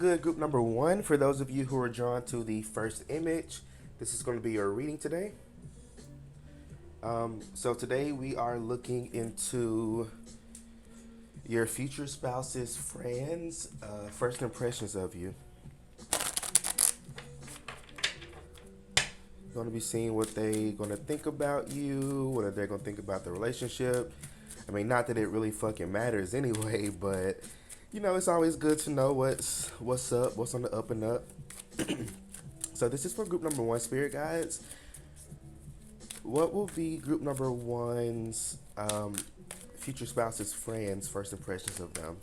good, group number one? For those of you who are drawn to the first image, this is going to be your reading today. So today we are looking into your future spouse's friends' first impressions of you. Going to be seeing what they going to think about you, what they're going to think about the relationship. I mean, not that it really fucking matters anyway, but it's always good to know what's up, what's on the up and up. So this is for group number one, spirit guides. What will be group number one's future spouse's friends' first impressions of them?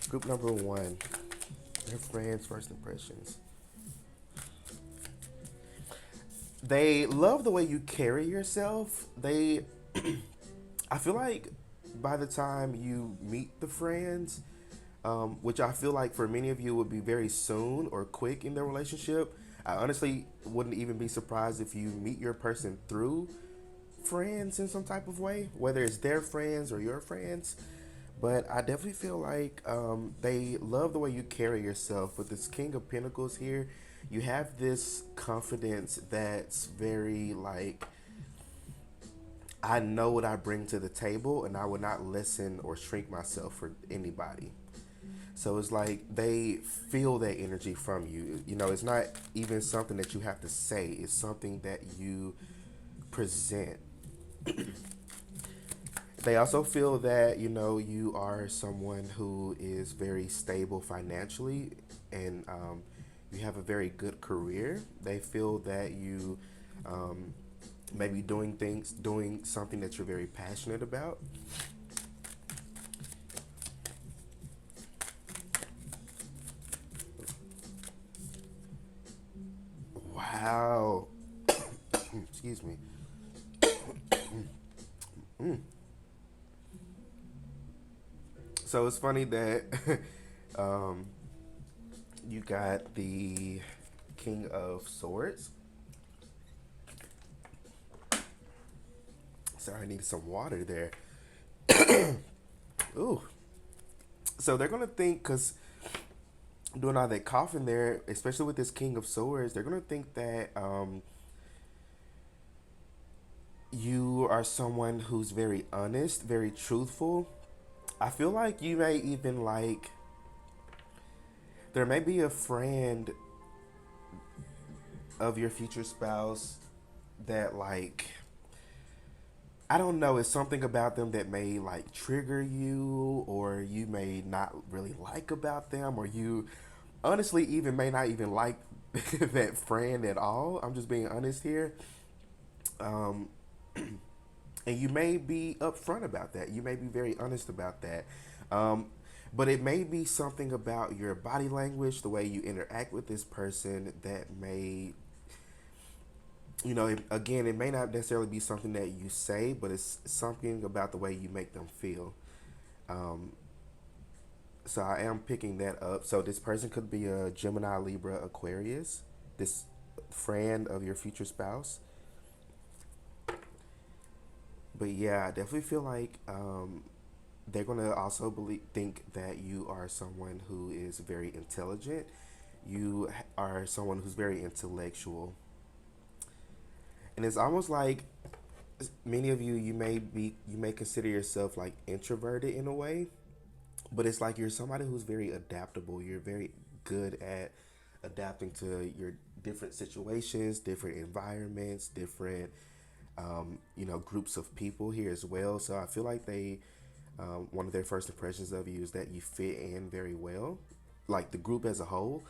Group number one, their friends' first impressions. They love the way you carry yourself. I feel like by the time you meet the friends, which I feel like for many of you would be very soon or quick in their relationship. I honestly wouldn't even be surprised if you meet your person through friends in some type of way, whether it's their friends or your friends. But I definitely feel like they love the way you carry yourself. With this King of Pentacles here, you have this confidence that's very like, I know what I bring to the table and I would not listen or shrink myself for anybody. So it's like they feel that energy from you. It's not even something that you have to say, it's something that you present. They also feel that, you are someone who is very stable financially and you have a very good career. They feel that you maybe doing something that you're very passionate about. Wow. Excuse me. So it's funny that um, you got the King of Swords. Sorry, I needed some water there. Ooh. So they're gonna think, cause doing all that coughing there, especially with this King of Swords, they're gonna think that you are someone who's very honest, very truthful. I feel like you may even like, there may be a friend of your future spouse that like, I don't know, it's something about them that may like trigger you, or you may not really like about them, or you honestly even may not even like that friend at all. I'm just being honest here. Um, and you may be upfront about that. You may be very honest about that. Um, but it may be something about your body language, the way you interact with this person that may, again, it may not necessarily be something that you say, but it's something about the way you make them feel. Um, so I am picking that up. So this person could be a Gemini, Libra, Aquarius. This friend of your future spouse. But yeah, I definitely feel like they're gonna also think that you are someone who is very intelligent. You are someone who's very intellectual, and it's almost like many of you may consider yourself like introverted in a way, but it's like you're somebody who's very adaptable. You're very good at adapting to your different situations, different environments, different groups of people here as well. So I feel like one of their first impressions of you is that you fit in very well, like the group as a whole.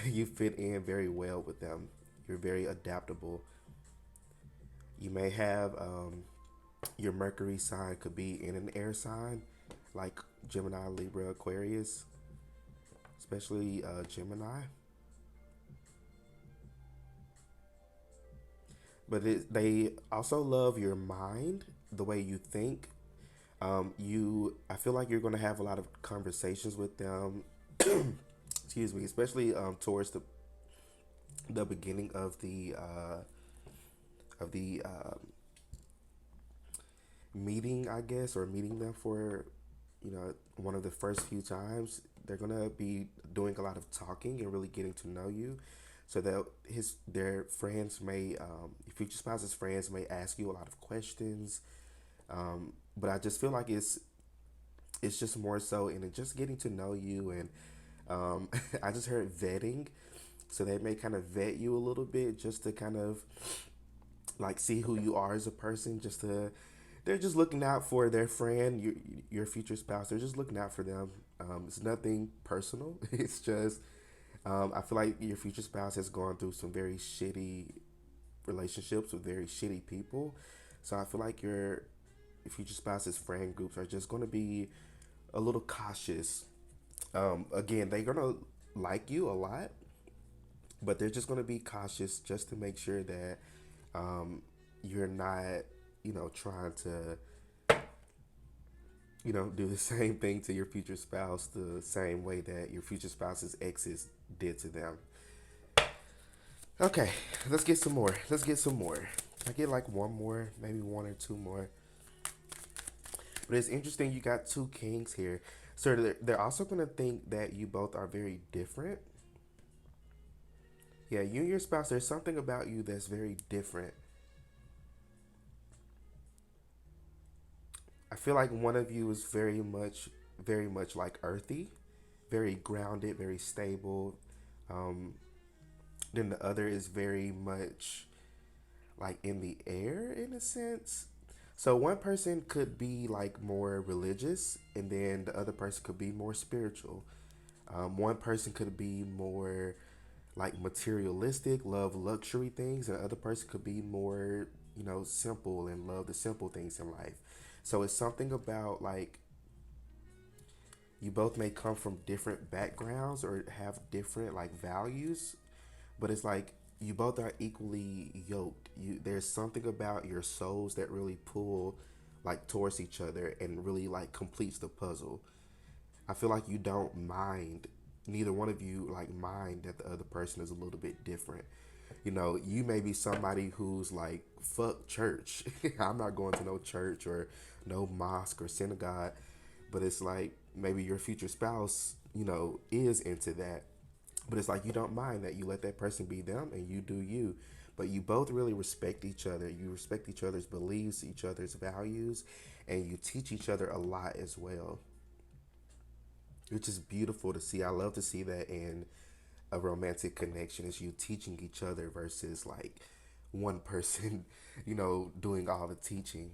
You fit in very well with them. You're very adaptable. You may have your Mercury sign could be in an air sign, like Gemini, Libra, Aquarius, especially Gemini. But they also love your mind, the way you think. I feel like you're going to have a lot of conversations with them. Excuse me, especially towards the beginning of the meeting, I guess, or meeting them for one of the first few times. They're gonna be doing a lot of talking and really getting to know you, so that their friends may, your future spouse's friends may ask you a lot of questions. But I just feel like it's just more so in it just getting to know you, and I just heard vetting, so they may kind of vet you a little bit just to kind of like see who you are as a person. Just to they're just looking out for their friend, your future spouse. They're just looking out for them. It's nothing personal. It's just I feel like your future spouse has gone through some very shitty relationships with very shitty people. So I feel like your future spouse's friend groups are just going to be a little cautious. Again, they're going to like you a lot, but they're just going to be cautious just to make sure that you're not, trying to, do the same thing to your future spouse the same way that your future spouse's exes did to them. Okay, let's get some more. Let's get some more. I get like one more, maybe one or two more. But it's interesting you got two kings here. So they're also going to think that you both are very different. Yeah, you and your spouse, there's something about you that's very different. I feel like one of you is very much like earthy, very grounded, very stable. Um, then the other is very much like in the air in a sense. So one person could be like more religious, and then the other person could be more spiritual. One person could be more like materialistic, love luxury things, and the other person could be more, simple and love the simple things in life. So it's something about like you both may come from different backgrounds or have different like values, but it's like you both are equally yoked. There's something about your souls that really pull like towards each other and really like completes the puzzle. I feel like you don't mind, neither one of you like mind that the other person is a little bit different. You may be somebody who's like, fuck church. I'm not going to no church or no mosque or synagogue. But it's like maybe your future spouse, is into that. But it's like you don't mind that. You let that person be them and you do you. But you both really respect each other. You respect each other's beliefs, each other's values, and you teach each other a lot as well, which is beautiful to see. I love to see that in a romantic connection, is you teaching each other versus like one person, doing all the teaching.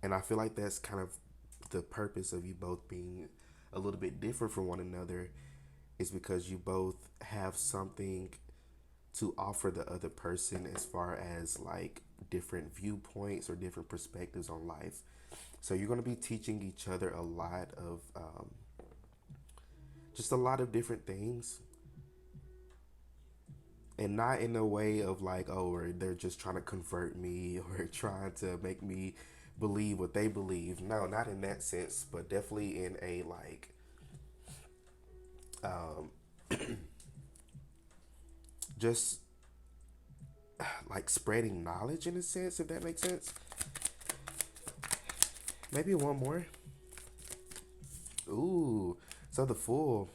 And I feel like that's kind of the purpose of you both being a little bit different from one another, is because you both have something to offer the other person as far as like different viewpoints or different perspectives on life. So you're going to be teaching each other a lot of just a lot of different things, and not in a way of like, oh, or they're just trying to convert me or trying to make me believe what they believe. No, not in that sense, but definitely in a like um, just like spreading knowledge in a sense, if that makes sense. Maybe one more. Ooh, so the Fool.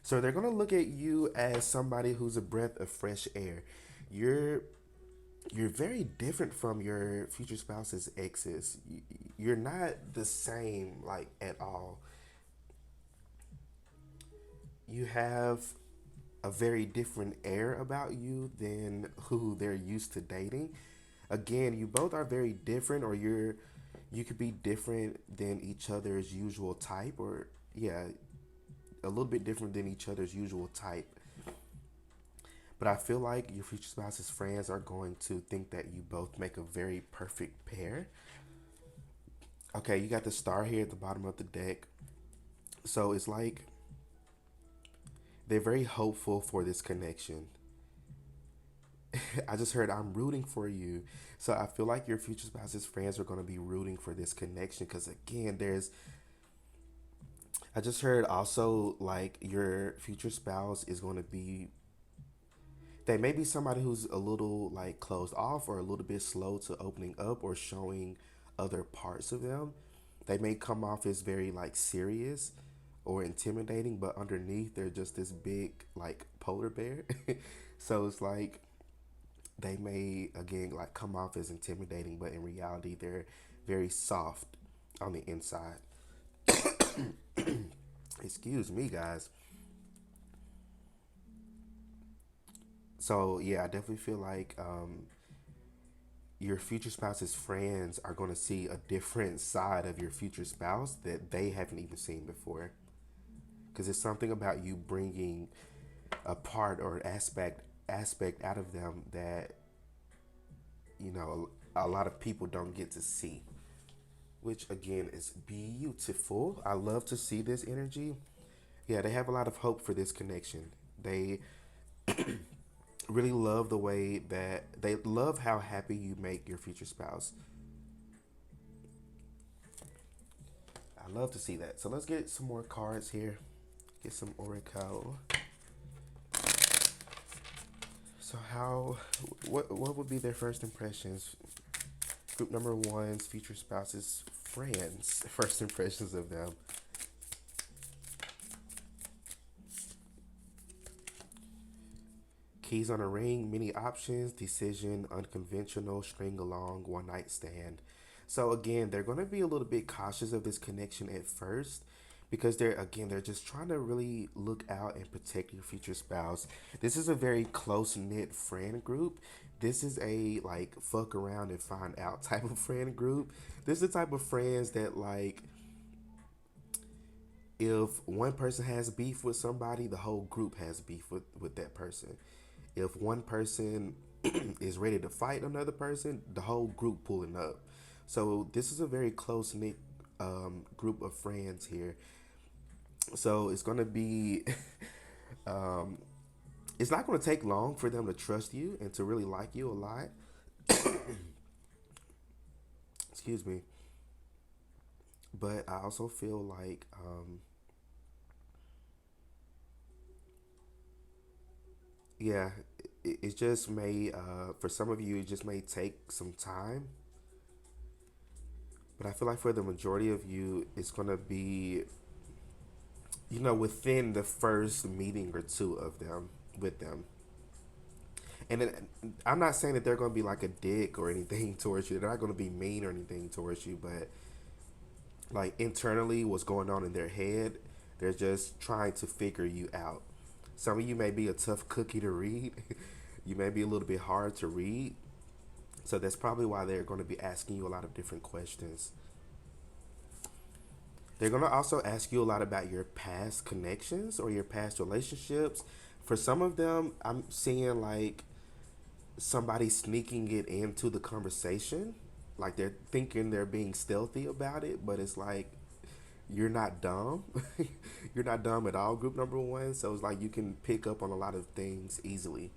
So they're gonna look at you as somebody who's a breath of fresh air. You're you're very different from your future spouse's exes. You're not the same like at all. You have a very different air about you than who they're used to dating. Again, you both are very different, or you could be different than each other's usual type, or yeah, a little bit different than each other's usual type. But I feel like your future spouse's friends are going to think that you both make a very perfect pair. Okay, you got the star here at the bottom of the deck. So it's like they're very hopeful for this connection. I just heard I'm rooting for you. So I feel like your future spouse's friends are going to be rooting for this connection because, again, I just heard also like your future spouse is going to be, they may be somebody who's a little like closed off or a little bit slow to opening up or showing other parts of them. They may come off as very like serious or intimidating, but underneath they're just this big like polar bear. So it's like they may again like come off as intimidating, but in reality they're very soft on the inside. Excuse me, guys. So yeah, I definitely feel like your future spouse's friends are going to see a different side of your future spouse that they haven't even seen before. Because it's something about you bringing a part or aspect out of them that you know a lot of people don't get to see, which again is beautiful. I love to see this energy. Yeah, they have a lot of hope for this connection. They really love the way that they love how happy you make your future spouse. I love to see that. So let's get some more cards here. Get some oracle. So how what would be their first impressions? Group number one's future spouse's friends. First impressions of them. Keys on a ring, many options, decision, unconventional, string along, one night stand. So again, they're going to be a little bit cautious of this connection at first because they're just trying to really look out and protect your future spouse. This is a very close knit friend group. This is a like fuck around and find out type of friend group. This is the type of friends that like if one person has beef with somebody, the whole group has beef with that person. If one person is ready to fight another person, the whole group pulling up. So this is a very close knit group of friends here. So it's gonna be, it's not gonna take long for them to trust you and to really like you a lot. Excuse me. But I also feel like, yeah, it just may, for some of you, it just may take some time. But I feel like for the majority of you, it's gonna be within the first meeting or two of them with them. And then, I'm not saying that they're going to be like a dick or anything towards you. They're not going to be mean or anything towards you, but like internally, what's going on in their head, they're just trying to figure you out. Some of you may be a tough cookie to read. You may be a little bit hard to read. So that's probably why they're going to be asking you a lot of different questions. They're going to also ask you a lot about your past connections or your past relationships. For some of them, I'm seeing like somebody sneaking it into the conversation. Like they're thinking they're being stealthy about it, but it's like you're not dumb. You're not dumb at all, group number one. So it's like you can pick up on a lot of things easily.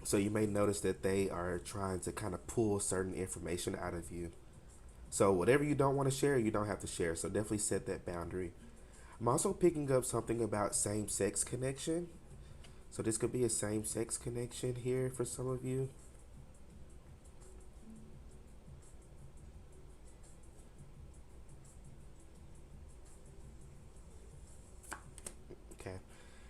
So you may notice that they are trying to kind of pull certain information out of you. So whatever you don't want to share, you don't have to share. So definitely set that boundary. I'm also picking up something about same sex connection. So this could be a same sex connection here for some of you. Okay.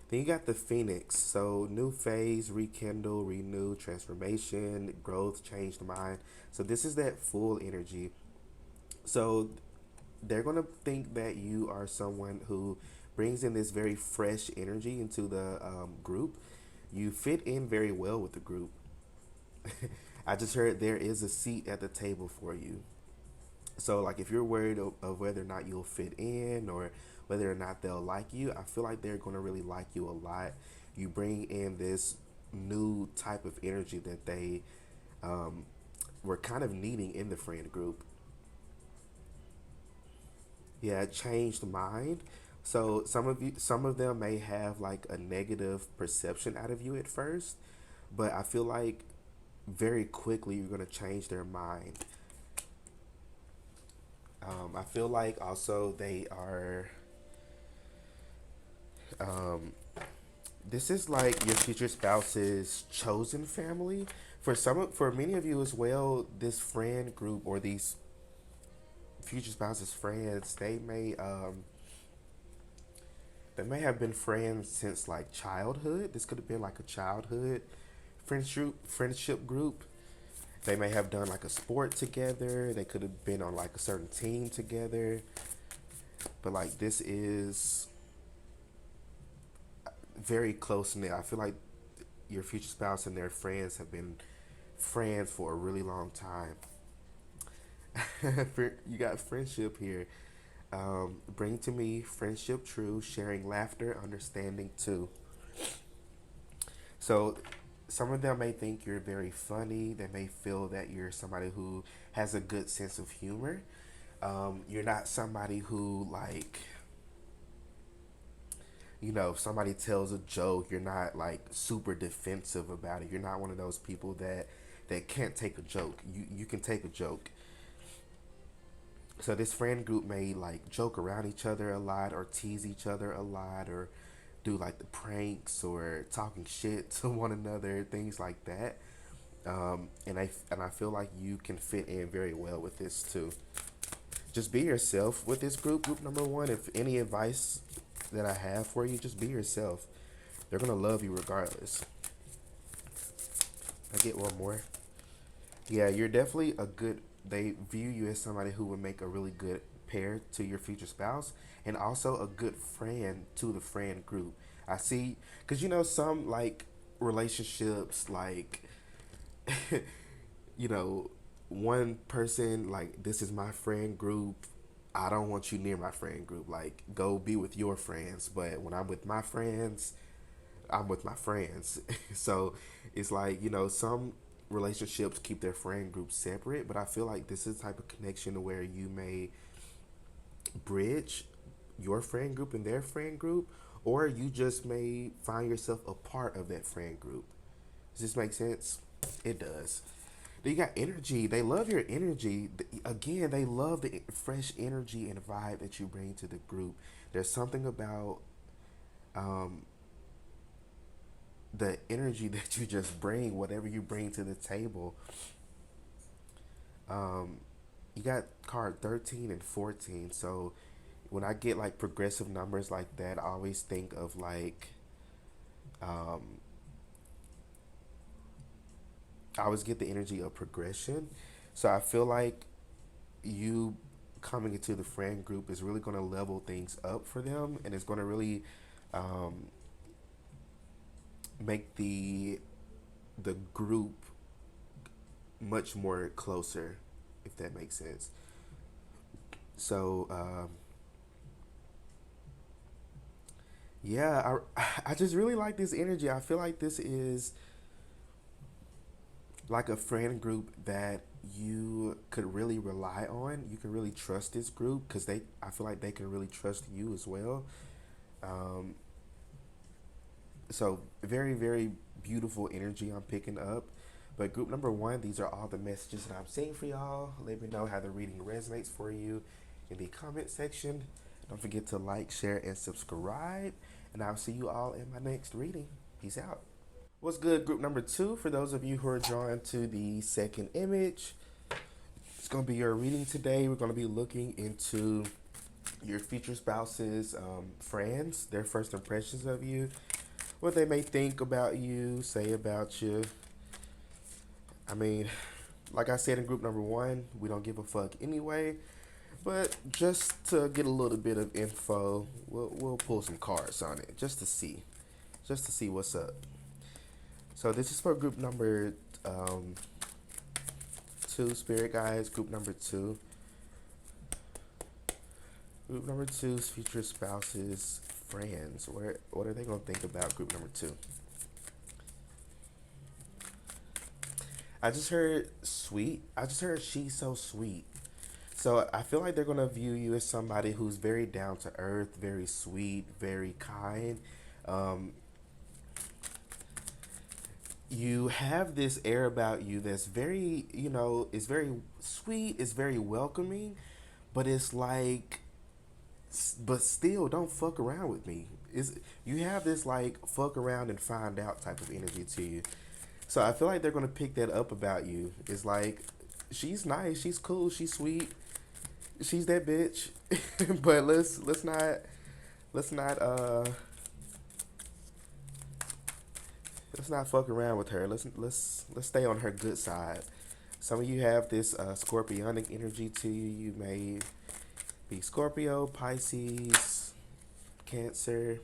Then you got the Phoenix. So new phase, rekindle, renew, transformation, growth, changed mind. So this is that full energy. So they're going to think that you are someone who brings in this very fresh energy into the group. You fit in very well with the group. I just heard there is a seat at the table for you. So, like, if you're worried of whether or not you'll fit in or whether or not they'll like you, I feel like they're going to really like you a lot. You bring in this new type of energy that they were kind of needing in the friend group. Yeah, changed mind. So some of them may have like a negative perception out of you at first, but I feel like very quickly you're gonna change their mind. I feel like also they are. Um, this is like your future spouse's chosen family. For many of you as well, this friend group or these future spouse's friends, they may have been friends since like childhood. This could have been like a childhood friendship group. They may have done like a sport together. They could have been on like a certain team together. But like this is very close knit. I feel like your future spouse and their friends have been friends for a really long time. You got friendship here. Bring to me friendship true, sharing laughter, understanding too. So some of them may think you're very funny. They may feel that you're somebody who has a good sense of humor. You're not somebody who like, if somebody tells a joke, you're not like super defensive about it. You're not one of those people that can't take a joke. You can take a joke. So this friend group may like joke around each other a lot or tease each other a lot or do like the pranks or talking shit to one another, things like that. And I feel like you can fit in very well with this too. Just be yourself with this group. Group number one. If any advice that I have for you, just be yourself. They're gonna love you regardless. I get one more. Yeah, you're definitely a good. They view you as somebody who would make a really good pair to your future spouse, and also a good friend to the friend group. I see, because some like relationships, like you know, one person like this is my friend group. I don't want you near my friend group. Like, go be with your friends. But when I'm with my friends, I'm with my friends. So it's like, some relationships keep their friend groups separate, but I feel like this is the type of connection where you may bridge your friend group and their friend group, or you just may find yourself a part of that friend group. Does this make sense? It does. Then you got energy. They love your energy. Again, they love the fresh energy and vibe that you bring to the group. There's something about um, the energy that you just bring, whatever you bring to the table. Um, you got card 13 and 14. So when I get like progressive numbers like that, I always think of like, um, I always get the energy of progression. So I feel like you coming into the friend group is really going to level things up for them, and it's going to really um, make the group much more closer, if that makes sense. So yeah, I just really like this energy. I feel like this is like a friend group that you could really rely on. You can really trust this group because I feel like they can really trust you as well. Um, so very, very beautiful energy I'm picking up. But group number one, these are all the messages that I'm seeing for y'all. Let me know how the reading resonates for you in the comment section. Don't forget to like, share, and subscribe. And I'll see you all in my next reading. Peace out. What's good, group number two? For those of you who are drawn to the second image, it's going to be your reading today. We're going to be looking into your future spouse's friends, their first impressions of you, what they may think about you, say about you. I mean, like I said in group number one, we don't give a fuck anyway. But just to get a little bit of info, we'll pull some cards on it just to see what's up. So this is for group number um, two, spirit guides. Group number two. Group number two's future spouses, friends. What are they gonna think about group number two? I just heard sweet. I just heard she's so sweet. So I feel like they're gonna view you as somebody who's very down to earth, very sweet, very kind. Um, you have this air about you that's very, it's very sweet, it's very welcoming, but it's like, but still, don't fuck around with me. Is You have this like fuck around and find out type of energy to you. So I feel like they're gonna pick that up about you. It's like she's nice, she's cool, she's sweet, she's that bitch. But let's not let's not fuck around with her. Let's stay on her good side. Some of you have this scorpionic energy to you. You may be Scorpio, Pisces, Cancer.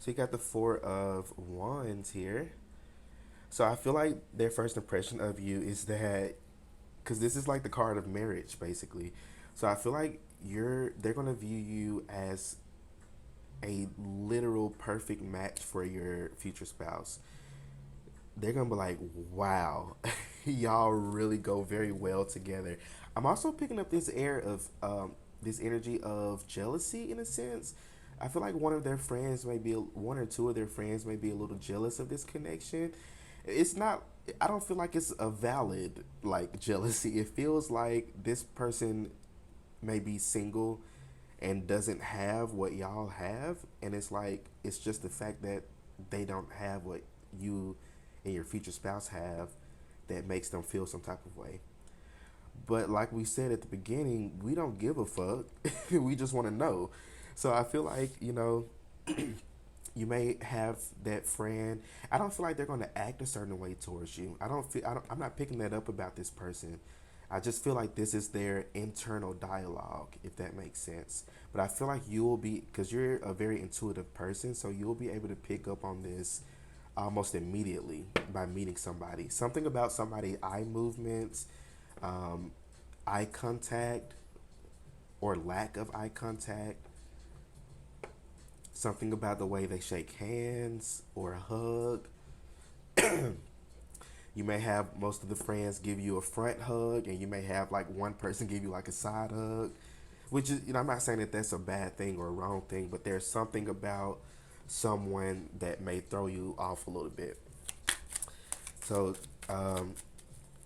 So you got the Four of Wands here. So I feel like their first impression of you is that, because this is like the card of marriage, basically. So I feel like they're gonna view you as a literal perfect match for your future spouse. They're gonna be like, wow, y'all really go very well together. I'm also picking up this air of this energy of jealousy in a sense. I feel like one or two of their friends may be a little jealous of this connection. It's not. I don't feel like it's a valid like jealousy. It feels like this person may be single and doesn't have what y'all have, and it's like it's just the fact that they don't have what you and your future spouse have that makes them feel some type of way. But like we said at the beginning, we don't give a fuck. We just want to know. So I feel like, you may have that friend. I don't feel like they're going to act a certain way towards you. I'm not picking that up about this person. I just feel like this is their internal dialogue, if that makes sense. But I feel like you'll be, because you're a very intuitive person, so you'll be able to pick up on this almost immediately by meeting somebody. Something about somebody eye movements, um, eye contact, or lack of eye contact, something about the way they shake hands or hug. You may have most of the friends give you a front hug, and you may have like one person give you like a side hug, which is, I'm not saying that that's a bad thing or a wrong thing, but there's something about someone that may throw you off a little bit. So um,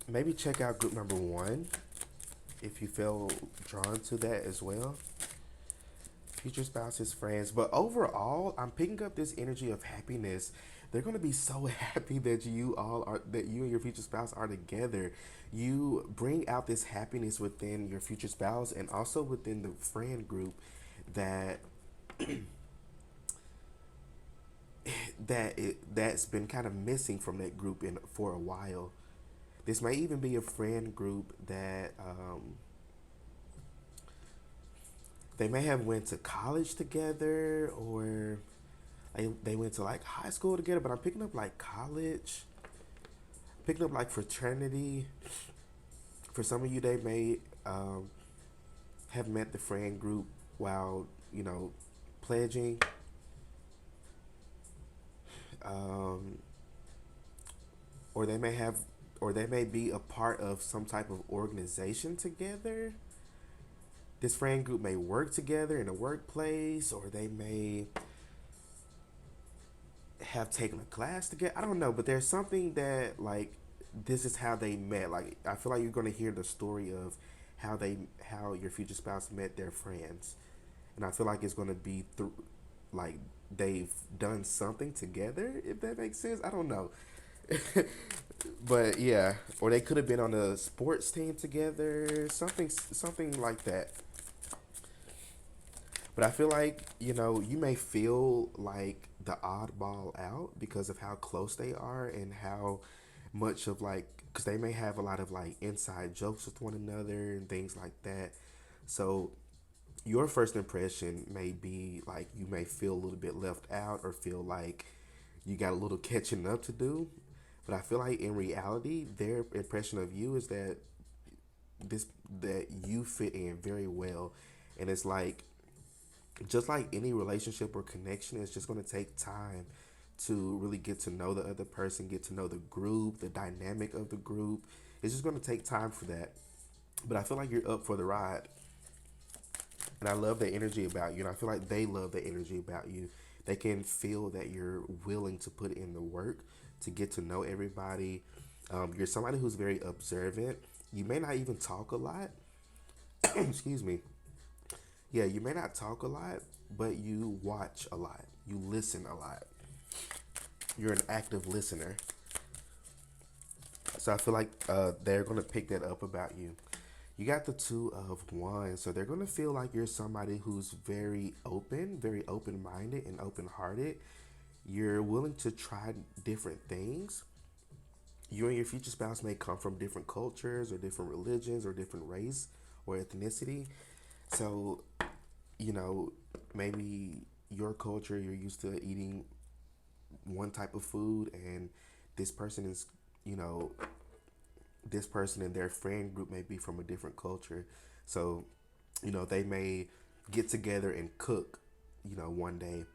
maybe check out group number one if you feel drawn to that as well. Future spouses, friends. But overall, I'm picking up this energy of happiness. They're gonna be so happy that you and your future spouse are together. You bring out this happiness within your future spouse and also within the friend group that that's been kind of missing from that group in for a while. This may even be a friend group that they may have went to college together, or they went to like high school together, but I'm picking up like college, picking up like fraternity. For some of you, they may have met the friend group while, pledging, um, or they may have, or they may be a part of some type of organization together. This friend group may work together in a workplace, or they may have taken a class together. I don't know, but there's something that like this is how they met. Like I feel like you're gonna hear the story of how your future spouse met their friends, and I feel like it's gonna be through like they've done something together. If that makes sense, I don't know. But yeah, or they could have been on a sports team together, something like that. But I feel like, you may feel like the oddball out because of how close they are and how much of like, because they may have a lot of like inside jokes with one another and things like that. So your first impression may be like you may feel a little bit left out or feel like you got a little catching up to do. But I feel like in reality, their impression of you is this that you fit in very well, and it's like just like any relationship or connection, it's just going to take time to really get to know the other person, get to know the group, the dynamic of the group. It's just going to take time for that. But I feel like you're up for the ride. And I love the energy about you. And I feel like they love the energy about you. They can feel that you're willing to put in the work to get to know everybody. You're somebody who's very observant. You may not even talk a lot. Excuse me. Yeah, you may not talk a lot, but you watch a lot. You listen a lot. You're an active listener. So I feel like they're gonna pick that up about you. You got the two of wands, so they're gonna feel like you're somebody who's very open minded and open hearted. You're willing to try different things. You and your future spouse may come from different cultures or different religions or different race or ethnicity. So, you know, maybe your culture, you're used to eating one type of food, and this person is, you know, this person and their friend group may be from a different culture. So, they may get together and cook, one day,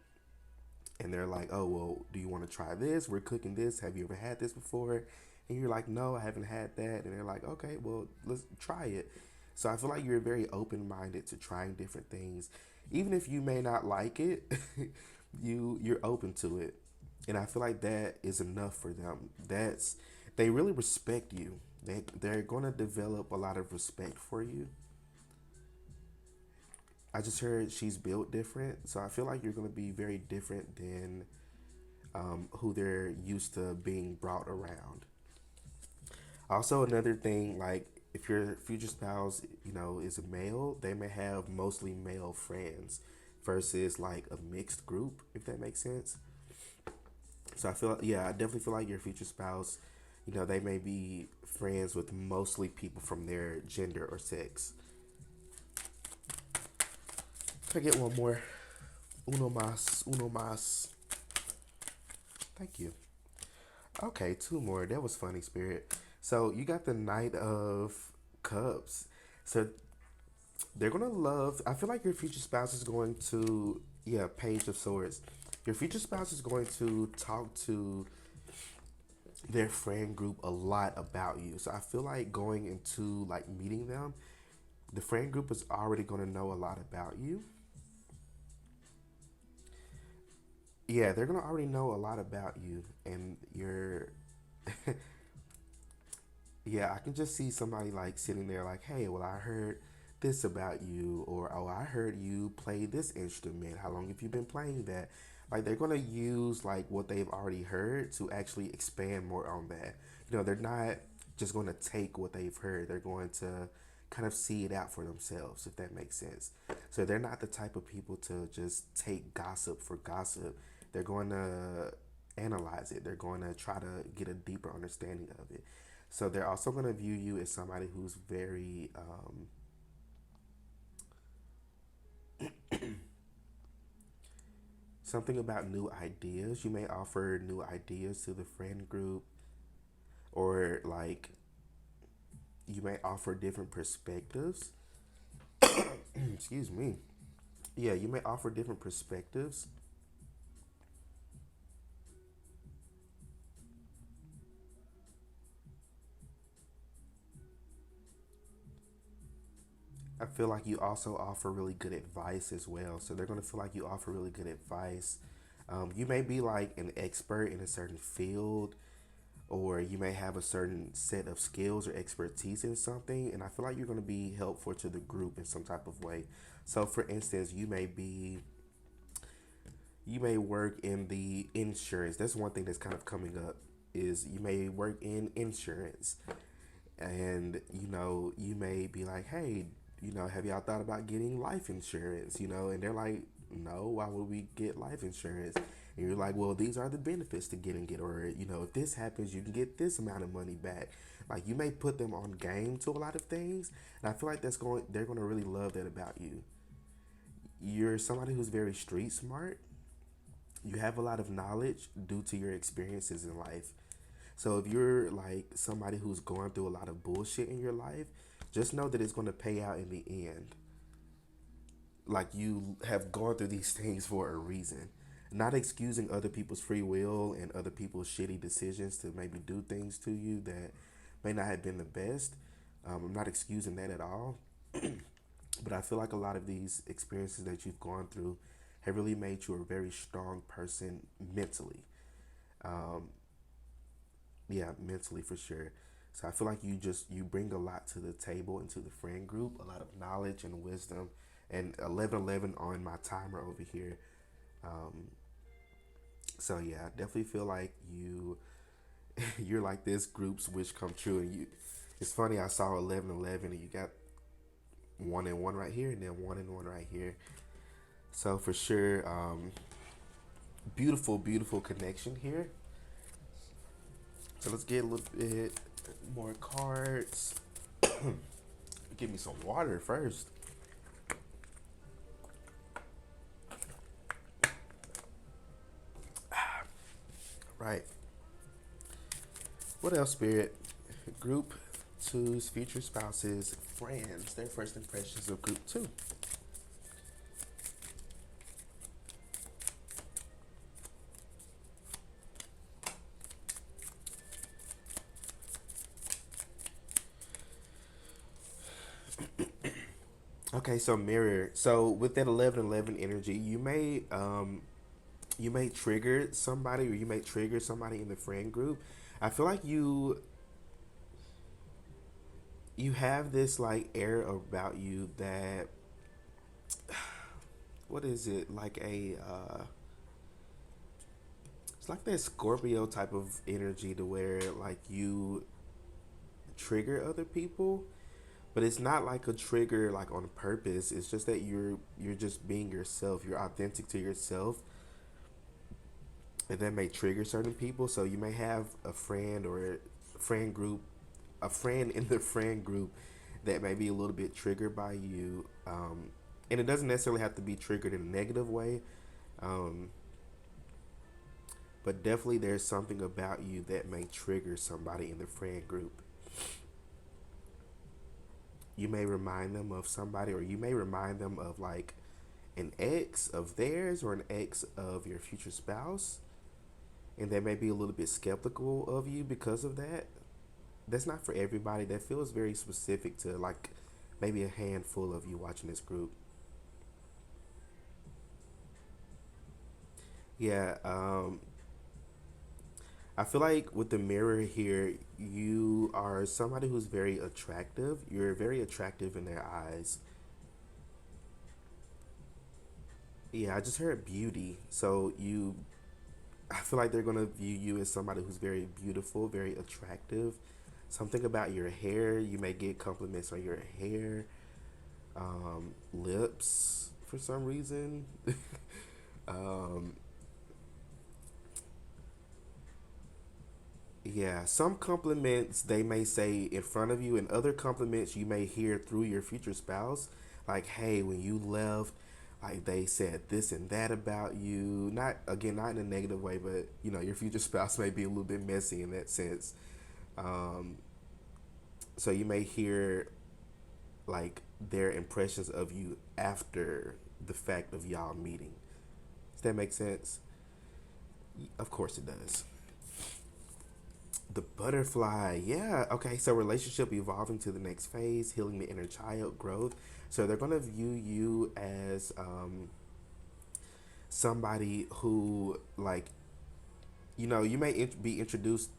and they're like, "Oh, well, do you want to try this? We're cooking this. Have you ever had this before?" And you're like, "No, I haven't had that." And they're like, "Okay, well, let's try it." So I feel like you're very open minded to trying different things, even if you may not like it. You're open to it, and I feel like that is enough for them. They really respect you. They're gonna develop a lot of respect for you. I just heard she's built different, so I feel like you're gonna be very different than who they're used to being brought around. Also, another thing, like if your future spouse, is a male, they may have mostly male friends versus like a mixed group, if that makes sense. So I definitely feel like your future spouse, they may be friends with mostly people from their gender or sex. Can I get one more? Uno mas. Thank you. Okay, two more. That was funny, Spirit. So you got the Knight of Cups. So they're gonna love. I feel like your future spouse is going to, yeah, Page of Swords. Your future spouse is going to talk to their friend group a lot about you. So I feel like going into like meeting them, the friend group is already going to know a lot about you. Yeah, they're going to already know a lot about you, and you're yeah, I can just see somebody like sitting there like, "Hey, well, I heard this about you," or, "Oh, I heard you play this instrument. How long have you been playing that?" Like they're gonna use like what they've already heard to actually expand more on that. They're not just going to take what they've heard. They're going to kind of see it out for themselves, if that makes sense. So they're not the type of people to just take gossip for gossip. They're going to analyze it. They're going to try to get a deeper understanding of it. So they're also going to view you as somebody who's very something about new ideas. You may offer new ideas to the friend group, or like you may offer different perspectives. Excuse me. Yeah, you may offer different perspectives. I feel like you also offer really good advice as well. So they're going to feel like you offer really good advice. You may be like an expert in a certain field, or you may have a certain set of skills or expertise in something. And I feel like you're going to be helpful to the group in some type of way. So, for instance, you may work in the insurance. That's one thing that's kind of coming up, is you may work in insurance, and you may be like, "Hey, have y'all thought about getting life insurance?" And they're like, "No, why would we get life insurance?" And you're like, "Well, these are the benefits to getting it, or if this happens, you can get this amount of money back." Like you may put them on game to a lot of things, and I feel like they're going to really love that about you. You're somebody who's very street smart. You have a lot of knowledge due to your experiences in life. So if you're like somebody who's going through a lot of bullshit in your life, just know that it's going to pay out in the end. Like you have gone through these things for a reason. Not excusing other people's free will and other people's shitty decisions to maybe do things to you that may not have been the best. I'm not excusing that at all. But I feel like a lot of these experiences that you've gone through have really made you a very strong person mentally. Um, yeah, mentally for sure. So I feel like you bring a lot to the table and to the friend group, a lot of knowledge and wisdom, and 11:11 on my timer over here. Um, so yeah, I definitely feel like you you're like this group's wish come true, and you. It's funny. I saw 1111, and you got one and one right here, and then one and one right here. So for sure, beautiful, beautiful connection here. So let's get a little bit more cards. Give me some water first. Right. What else, Spirit? Group two's future spouses, friends, their first impressions of group two. Okay, so mirror. So with that 1111 energy, you may trigger somebody, or you may trigger somebody in the friend group. I feel like you have this like air about you that, what is it, like a it's like that Scorpio type of energy, to where like you trigger other people, but it's not like a trigger like on purpose. It's just that you're just being yourself. You're authentic to yourself, and that may trigger certain people. So you may have a friend or a friend group, a friend in the friend group that may be a little bit triggered by you, and it doesn't necessarily have to be triggered in a negative way. Um, but definitely there's something about you that may trigger somebody in the friend group. You may remind them of somebody, or you may remind them of like an ex of theirs, or an ex of your future spouse, and they may be a little bit skeptical of you because of that. That's not for everybody. That feels very specific to like maybe a handful of you watching this group. Yeah, I feel like with the mirror here, you are somebody who's very attractive. You're very attractive in their eyes. Yeah, I just heard beauty. So I feel like they're gonna view you as somebody who's very beautiful, very attractive. Something about your hair, you may get compliments on your hair, lips for some reason. um, yeah, some compliments they may say in front of you, and other compliments you may hear through your future spouse. Like, hey, when you left, like they said this and that about you. Not again, not in a negative way, but your future spouse may be a little bit messy in that sense. Um, so you may hear like their impressions of you after the fact of y'all meeting. Does that make sense? Of course it does. The butterfly, yeah. Okay, so relationship evolving to the next phase, healing the inner child, growth. So they're gonna view you as somebody who, like, you may be introduced.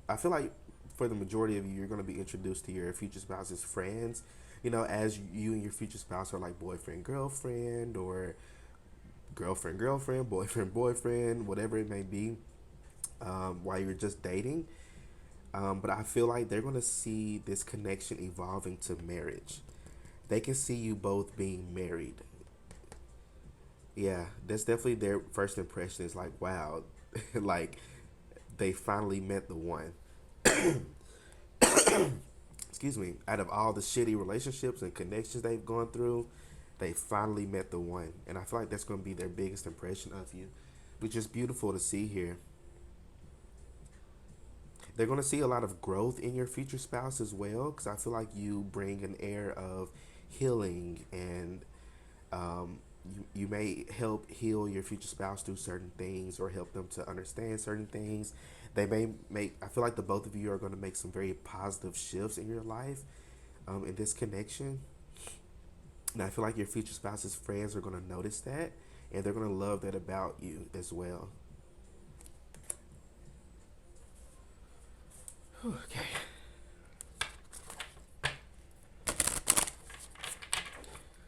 I feel like for the majority of you, you're gonna be introduced to your future spouse's friends. As you and your future spouse are like boyfriend, girlfriend, or girlfriend, girlfriend, boyfriend, boyfriend, whatever it may be, while you're just dating. But I feel like they're going to see this connection evolving to marriage. They can see you both being married. Yeah, that's definitely their first impression, is like, wow, like they finally met the one. Excuse me. Out of all the shitty relationships and connections they've gone through, they finally met the one. And I feel like that's going to be their biggest impression of you, which is beautiful to see here. They're going to see a lot of growth in your future spouse as well, because I feel like you bring an air of healing, and you may help heal your future spouse through certain things, or help them to understand certain things. They may make, I feel like the both of you are going to make some very positive shifts in your life, in this connection. And I feel like your future spouse's friends are going to notice that, and they're going to love that about you as well. Okay.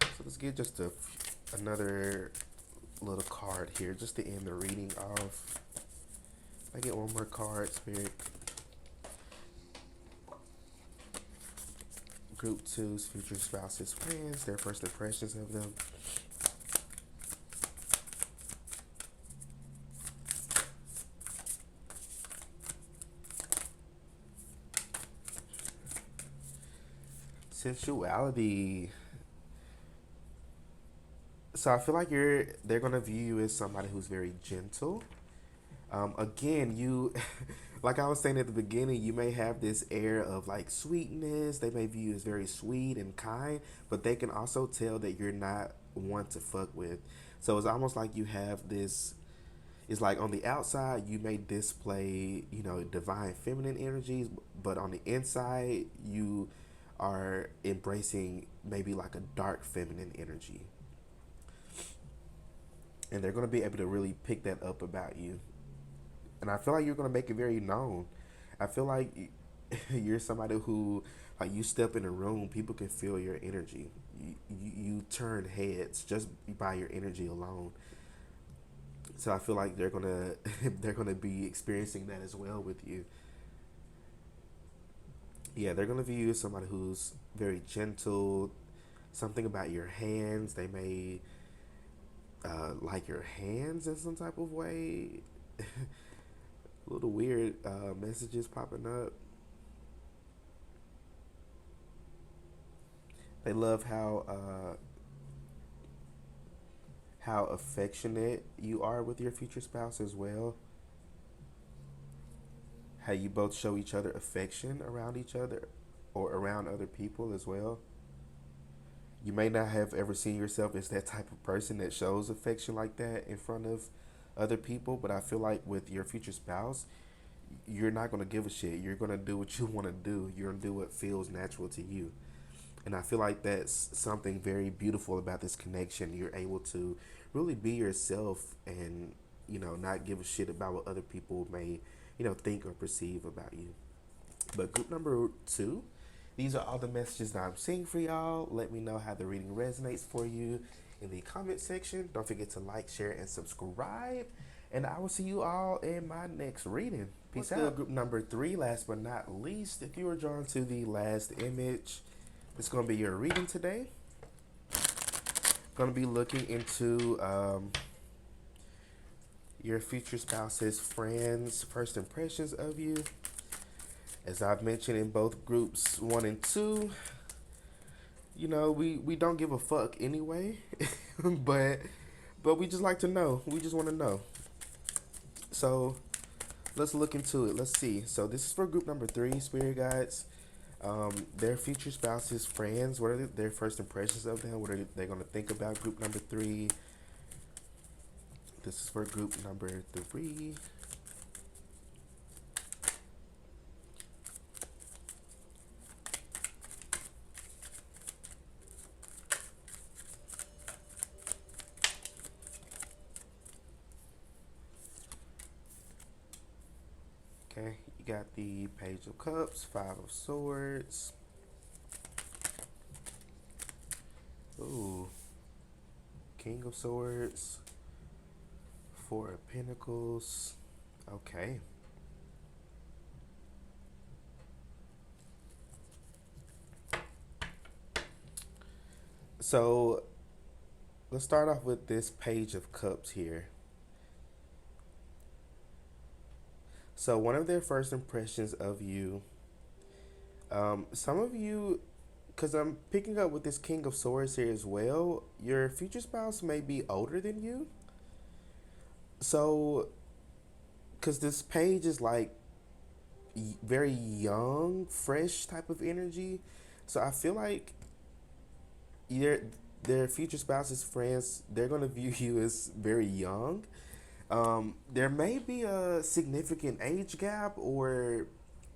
So let's get just another little card here just to end the reading off. I get one more card, Spirit. Group two's future spouses, friends, their first impressions of them. Sensuality. So I feel like they're gonna view you as somebody who's very gentle. Again, you like I was saying at the beginning, you may have this air of like sweetness. They may view you as very sweet and kind, but they can also tell that you're not one to fuck with. So it's almost like you have this. It's like on the outside you may display, divine feminine energies, but on the inside you are embracing maybe like a dark feminine energy, and they're going to be able to really pick that up about you. And I feel like you're going to make it very known. I feel like you're somebody who, like, you step in a room, people can feel your energy. You turn heads just by your energy alone. So I feel like they're gonna they're gonna be experiencing that as well with you. Yeah, they're gonna view you as somebody who's very gentle. Something about your hands. They may like your hands in some type of way. Little weird messages popping up. They love how affectionate you are with your future spouse as well. How you both show each other affection around each other or around other people as well. You may not have ever seen yourself as that type of person that shows affection like that in front of other people, but I feel like with your future spouse, you're not going to give a shit. You're going to do what you want to do. You're going to do what feels natural to you. And I feel like that's something very beautiful about this connection. You're able to really be yourself and, not give a shit about what other people may, think or perceive about you. But group number two, these are all the messages that I'm seeing for y'all. Let me know how the reading resonates for you in the comment section. Don't forget to like, share, and subscribe. And I will see you all in my next reading. Peace out. Group number three, last but not least, if you were drawn to the last image, it's going to be your reading today. Going to be looking into your future spouse's friends' first impressions of you. As I've mentioned in both groups one and two, we don't give a fuck anyway, but we just like to know. We just want to know. So let's look into it. Let's see. So this is for group number three, spirit guides. Their future spouses, friends. What are their first impressions of them? What are they going to think about group number three? This is for group number three. Okay, you got the Page of Cups, Five of Swords. Ooh, King of Swords, Four of Pentacles. Okay. So let's start off with this Page of Cups here. So one of their first impressions of you, some of you, because I'm picking up with this King of Swords here as well, your future spouse may be older than you. So, because this page is like very young, fresh type of energy. So I feel like their future spouse's friends, they're going to view you as very young. There may be a significant age gap or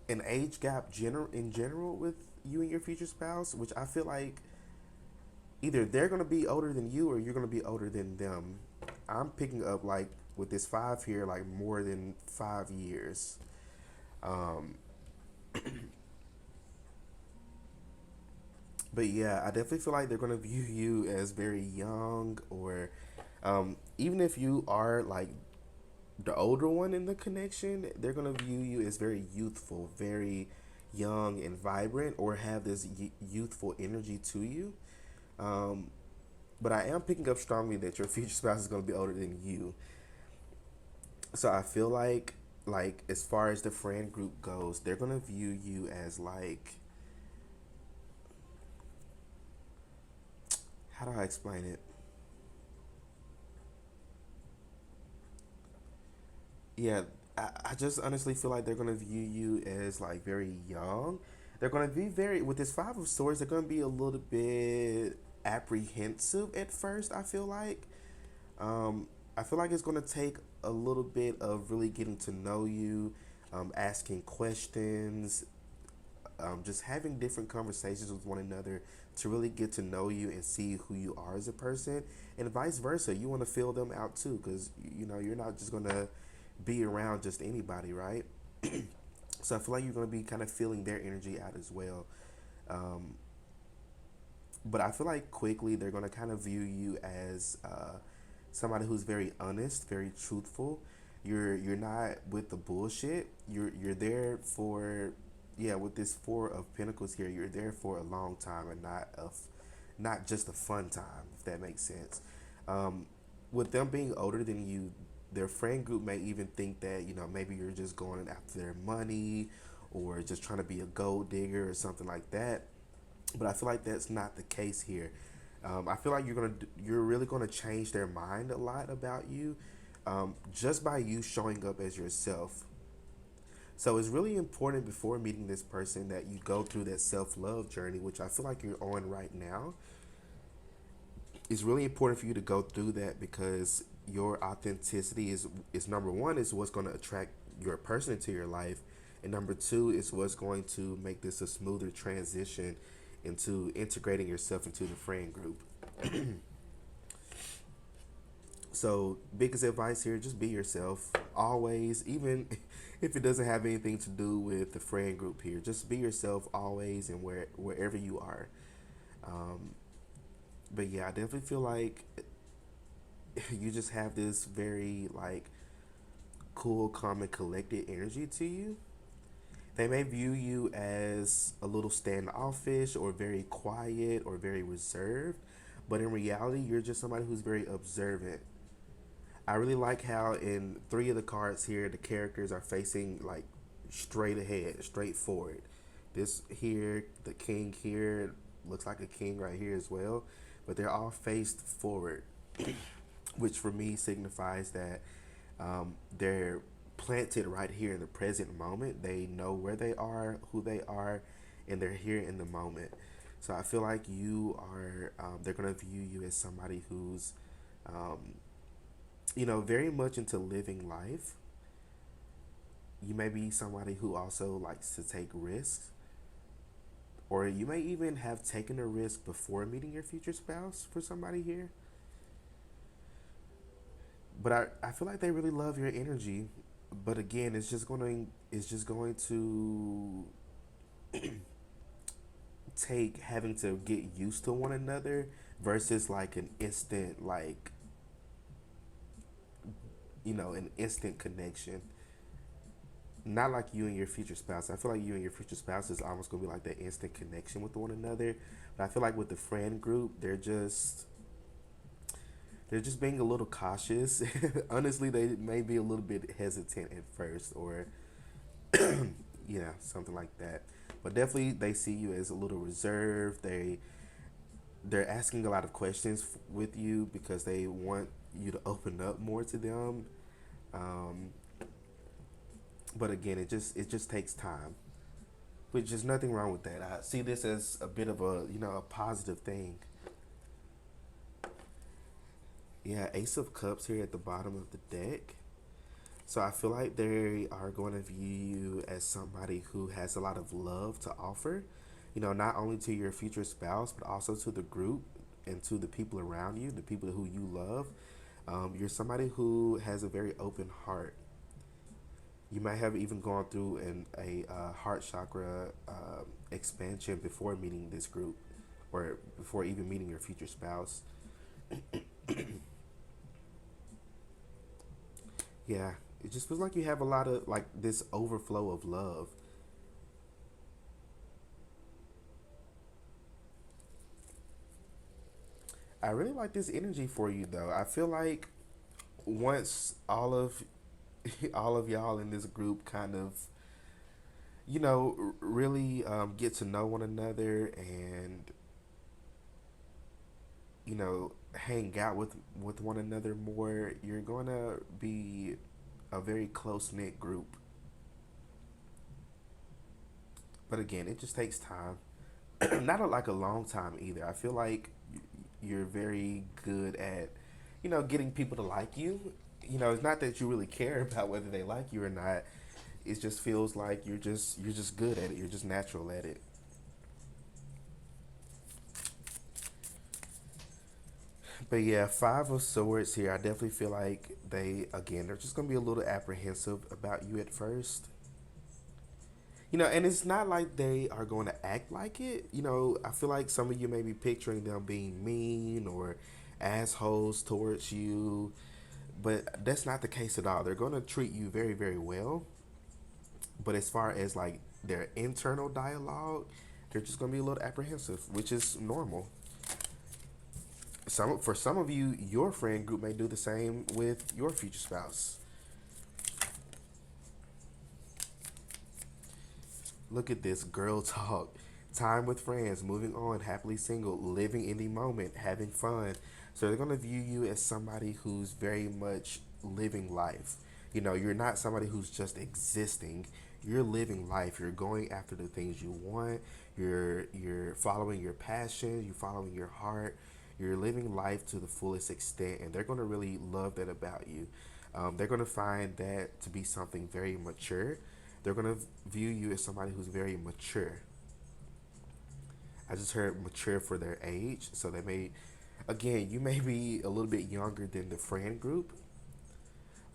an age gap in general with you and your future spouse, which I feel like either they're going to be older than you or you're going to be older than them. I'm picking up like with this five here, like more than 5 years. Um, but yeah, I definitely feel like they're going to view you as very young, or even if you are like the older one in the connection, they're going to view you as very youthful, very young and vibrant or have this youthful energy to you. Um, but I am picking up strongly that your future spouse is going to be older than you. So I feel like as far as the friend group goes, they're going to view you as like, how do I explain it? Yeah, I just honestly feel like they're gonna view you as like very young. They're gonna be very with this five of swords. They're gonna be a little bit apprehensive at first. Um, I feel like it's gonna take a little bit of really getting to know you, asking questions, just having different conversations with one another to really get to know you and see who you are as a person, and vice versa. You want to feel them out too, because you know you're not just gonna be around just anybody, right? So I feel like you're gonna be kind of feeling their energy out as well. Um, but I feel like quickly they're gonna kind of view you as somebody who's very honest, very truthful. You're not with the bullshit. You're there for, yeah, with this four of pentacles here. You're there for a long time and not just a fun time, if that makes sense. Um, with them being older than you, their friend group may even think that maybe you're just going after their money or just trying to be a gold digger or something like that. But I feel like that's not the case here. I feel like you're really gonna change their mind a lot about you, just by you showing up as yourself. So it's really important before meeting this person that you go through that self love journey, which I feel like you're on right now. It's really important for you to go through that because your authenticity is number one, is what's going to attract your person into your life, and number two is what's going to make this a smoother transition into integrating yourself into the friend group. So, biggest advice here, just be yourself always, even if it doesn't have anything to do with the friend group here. Just be yourself always and wherever you are. Um, but yeah, I definitely feel like you just have this very like cool, calm, and collected energy to you. They may view you as a little standoffish or very quiet or very reserved, but in reality, you're just somebody who's very observant. I really like how in three of the cards here, the characters are facing like straight ahead, straight forward. This here, the king here, looks like a king right here as well, but they're all faced forward, which for me signifies that they're planted right here in the present moment. They know where they are, who they are, and they're here in the moment. So I feel like they're going to view you as somebody who's, um, very much into living life. You may be somebody who also likes to take risks, or you may even have taken a risk before meeting your future spouse for somebody here. But I feel like they really love your energy. But again, it's just going to take having to get used to one another versus like an instant connection. Not like you and your future spouse. I feel like you and your future spouse is almost gonna be like that instant connection with one another. But I feel like with the friend group, they're just being a little cautious. Honestly, they may be a little bit hesitant at first, or yeah, something like that. But definitely, they see you as a little reserved. They're asking a lot of questions with you because they want you to open up more to them. Um, but again, it just takes time, which is nothing wrong with that. I see this as a bit of a positive thing. Yeah, Ace of Cups here at the bottom of the deck. So I feel like they are going to view you as somebody who has a lot of love to offer, not only to your future spouse, but also to the group and to the people around you, the people who you love. You're somebody who has a very open heart. You might have even gone through a heart chakra expansion before meeting this group or before even meeting your future spouse. Yeah, it just feels like you have a lot of like this overflow of love. I really like this energy for you though. I feel like once all of all of y'all in this group kind of really get to know one another and hang out with one another more, you're gonna be a very close knit group. But again, it just takes time. Not like a long time either. I feel like you're very good at, getting people to like you. It's not that you really care about whether they like you or not. It just feels like you're just good at it. You're just natural at it. But yeah, Five of Swords here. I definitely feel like they're just gonna be a little apprehensive about you at first. And it's not like they are going to act like it. I feel like some of you may be picturing them being mean or assholes towards you, but that's not the case at all. They're going to treat you very, very well. But as far as like their internal dialogue, they're just going to be a little apprehensive, which is normal. For some of you, your friend group may do the same with your future spouse. Look at this girl talk. Time with friends, moving on, happily single, living in the moment, having fun. So they're going to view you as somebody who's very much living life. You're not somebody who's just existing. You're living life. You're going after the things you want. You're following your passion. You're following your heart. You're living life to the fullest extent, and they're going to really love that about you. They're going to find that to be something very mature. They're going to view you as somebody who's very mature. I just heard mature for their age. So they may, again, you may be a little bit younger than the friend group,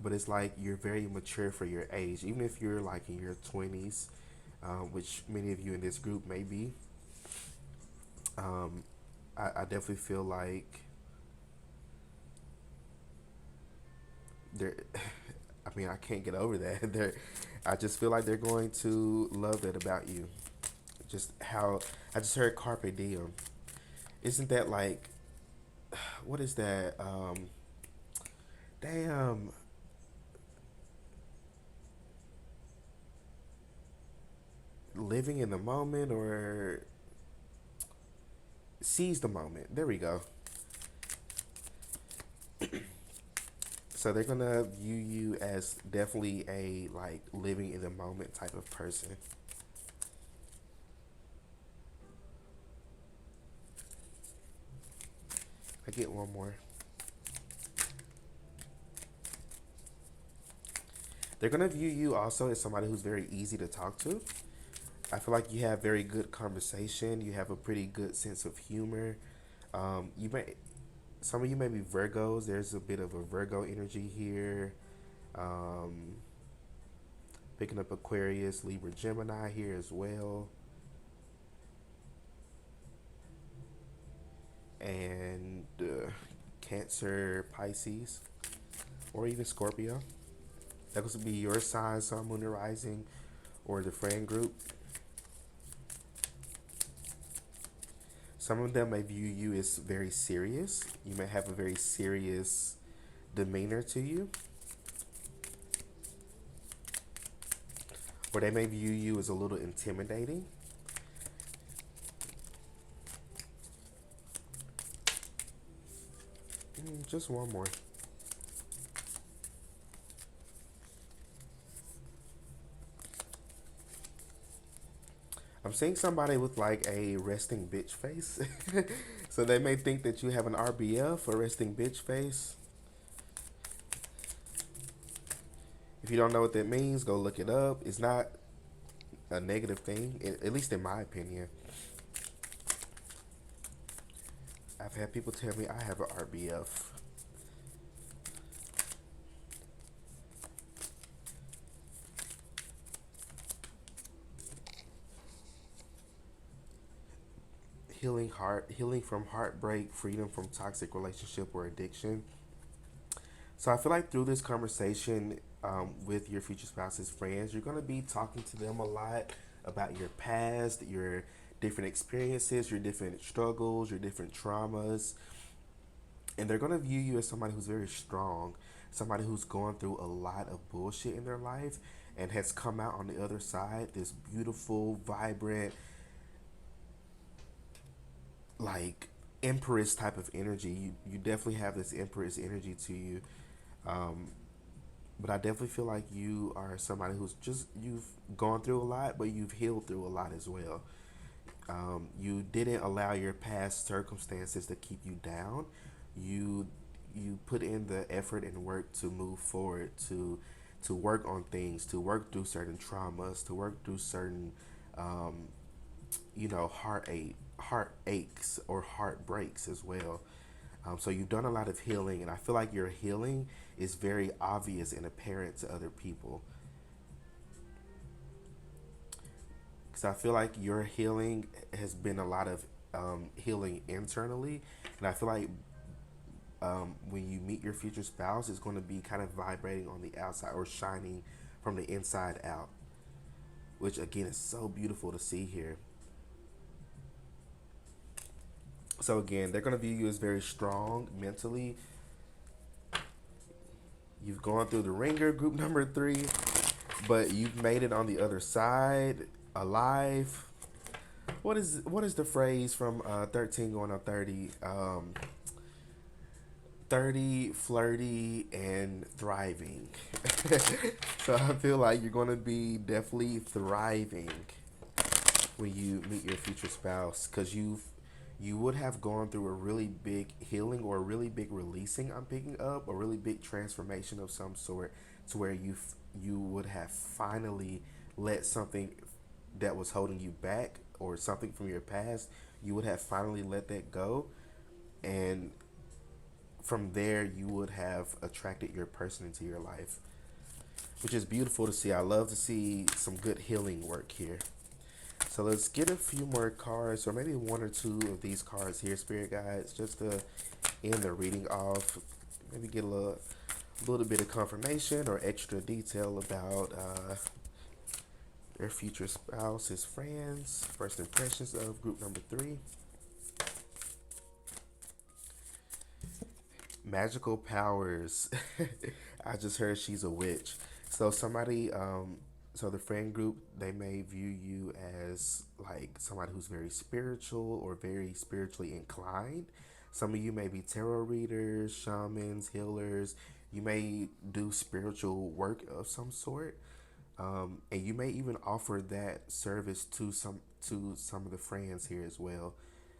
but it's like you're very mature for your age. Even if you're like in your 20s, which many of you in this group may be, um, I definitely feel like they're, I mean, I can't get over that. I just feel like they're going to love that about you. Just how I just heard carpe diem. Isn't that like what is that? Damn, living in the moment or seize the moment. There we go. So they're gonna view you as definitely a like living in the moment type of person. I get one more. They're gonna view you also as somebody who's very easy to talk to. I feel like you have very good conversation. You have a pretty good sense of humor. You may Some of you may be Virgos. There's a bit of a Virgo energy here. Um, Picking up Aquarius, Libra, Gemini here as well, and Cancer, Pisces, or even Scorpio. That could be your sign, Sun, Moon, and Rising, or the friend group. Some of them may view you as very serious. You may have a very serious demeanor to you, or they may view you as a little intimidating. Just one more. I'm seeing somebody with like a resting bitch face. So they may think that you have an RBF, a resting bitch face. If you don't know what that means, go look it up. It's not a negative thing, at least in my opinion. I've had people tell me I have an RBF. Healing from heartbreak, freedom from toxic relationship or addiction. So I feel like through this conversation with your future spouse's friends, you're going to be talking to them a lot about your past, your different experiences, your different struggles, your different traumas. And they're gonna view you as somebody who's very strong, somebody who's gone through a lot of bullshit in their life and has come out on the other side this beautiful, vibrant, like empress type of energy. You definitely have this empress energy to you. Um, but I definitely feel like you are somebody who's just you've gone through a lot, but you've healed through a lot as well. You didn't allow your past circumstances to keep you down. You you put in the effort and work to move forward, to work on things, to work through certain traumas, to work through certain um, heartaches or heartbreaks as well. So you've done a lot of healing, and I feel like your healing is very obvious and apparent to other people. Because I feel like your healing has been a lot of healing internally, and I feel like when you meet your future spouse, it's going to be kind of vibrating on the outside or shining from the inside out, which again is so beautiful to see here. So again, they're going to view you as very strong mentally. You've gone through the ringer, group number three, but you've made it on the other side alive. What is the phrase from 13 going on 30? 30, flirty, and thriving. So I feel like you're going to be definitely thriving when you meet your future spouse, because you would have gone through a really big healing or a really big releasing. I'm picking up a really big transformation of some sort, to where you would have finally let something that was holding you back or something from your past, you would have finally let that go, and from there you would have attracted your person into your life, which is beautiful to see. I love to see some good healing work here. So let's get a few more cards, or maybe one or two of these cards here, spirit guides, just to end the reading off. Maybe get a little bit of confirmation or extra detail about their future spouse, his friends, first impressions of group number three. Magical powers. I just heard she's a witch. So so the friend group, they may view you as like somebody who's very spiritual or very spiritually inclined. Some of you may be tarot readers, shamans, healers. You may do spiritual work of some sort, and you may even offer that service to some of the friends here as well.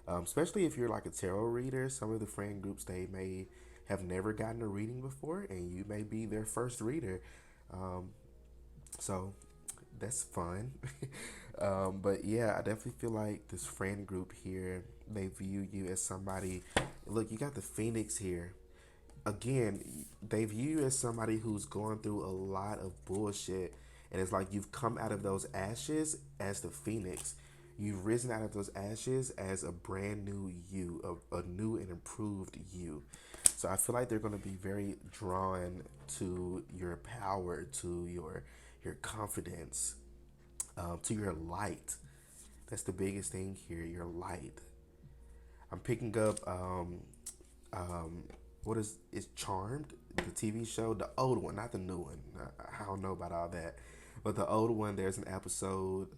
Especially if you're like a tarot reader, some of the friend groups, they may have never gotten a reading before, and you may be their first reader. Um, so that's fun. But yeah, I definitely feel like this friend group here, they view you as somebody. Look, you got the Phoenix here. Again, they view you as somebody who's going through a lot of bullshit, and it's like you've come out of those ashes as the Phoenix. You've risen out of those ashes as a brand new you, a new and improved you. So I feel like they're going to be very drawn to your power, to your confidence, to your light. That's the biggest thing here, your light. I'm picking up um, what is Charmed, the TV show, the old one, not the new one. I don't know about all that, but the old one. There's an episode.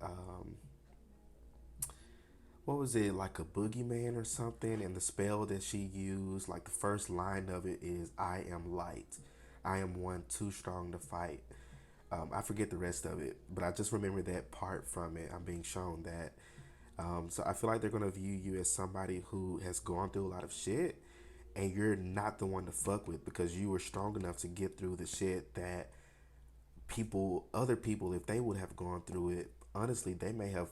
What was it, like a boogeyman or something? And the spell that she used, like the first line of it is "I am light. I am one too strong to fight." I forget the rest of it, but I just remember that part from it. I'm being shown that. So I feel like they're gonna view you as somebody who has gone through a lot of shit, and you're not the one to fuck with, because you were strong enough to get through the shit that other people, if they would have gone through it, honestly, they may have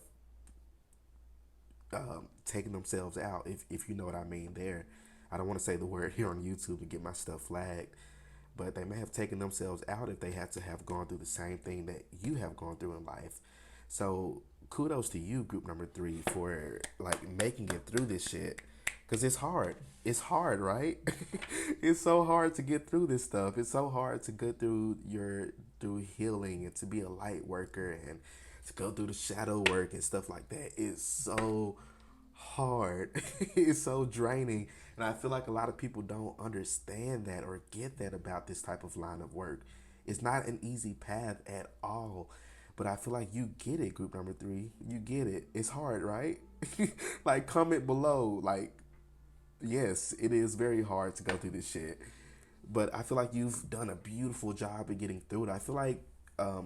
taken themselves out. If you know what I mean. There, I don't want to say the word here on YouTube and get my stuff flagged, but they may have taken themselves out if they had to have gone through the same thing that you have gone through in life. So kudos to you, group number three, for like making it through this shit, because it's hard. It's hard, right? It's so hard to get through this stuff. It's so hard to go through healing, and to be a light worker, and to go through the shadow work and stuff like that. It's so hard. It's so draining And I feel like a lot of people don't understand that or get that about this type of line of work. It's not an easy path at all. But I feel like you get it, group number three. You get it. It's hard, right? Like, comment below. Like, yes, it is very hard to go through this shit. But I feel like you've done a beautiful job in getting through it. I feel like,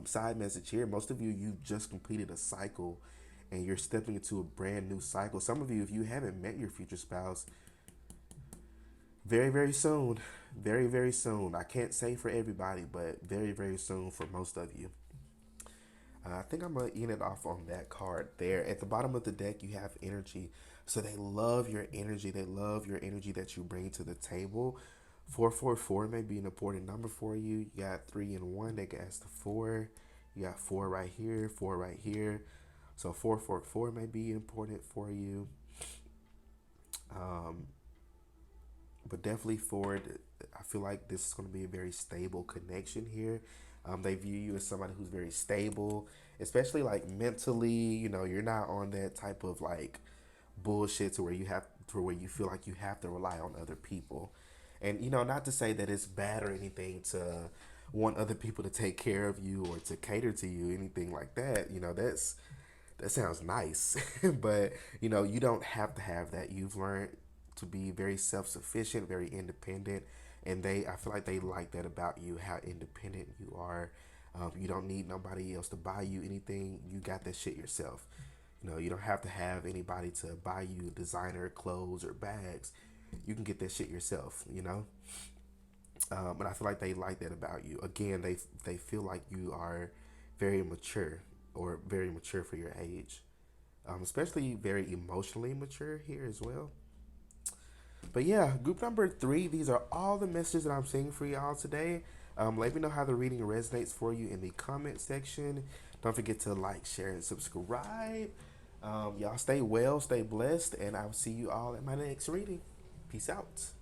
side message here, most of you, you've just completed a cycle and you're stepping into a brand new cycle. Some of you, if you haven't met your future spouse, very, very soon. Very, very soon. I can't say for everybody, but very, very soon for most of you. I think I'm going to end it off on that card there. At the bottom of the deck, you have energy. So they love your energy. They love your energy that you bring to the table. 444 may be an important number for you. You got 3 and 1 that gets to 4. You got 4 right here, 4 right here. So 444 may be important for you. Um, but definitely Ford, I feel like this is going to be a very stable connection here. They view you as somebody who's very stable, especially like mentally. You know, you're not on that type of like bullshit to where you feel like you have to rely on other people. And you know, not to say that it's bad or anything to want other people to take care of you or to cater to you, anything like that. You know, that sounds nice, but you know, you don't have to have that. You've learned to be very self-sufficient, very independent, and I feel like they like that about you, how independent you are. You don't need nobody else to buy you anything. You got that shit yourself. You know, you don't have to have anybody to buy you designer clothes or bags. You can get that shit yourself. You know, and I feel like they like that about you. Again, they feel like you are very mature or very mature for your age, especially very emotionally mature here as well. But yeah, group number three, these are all the messages that I'm seeing for y'all today. Let me know how the reading resonates for you in the comment section. Don't forget to like, share, and subscribe. Y'all stay well, stay blessed, and I'll see you all at my next reading. Peace out.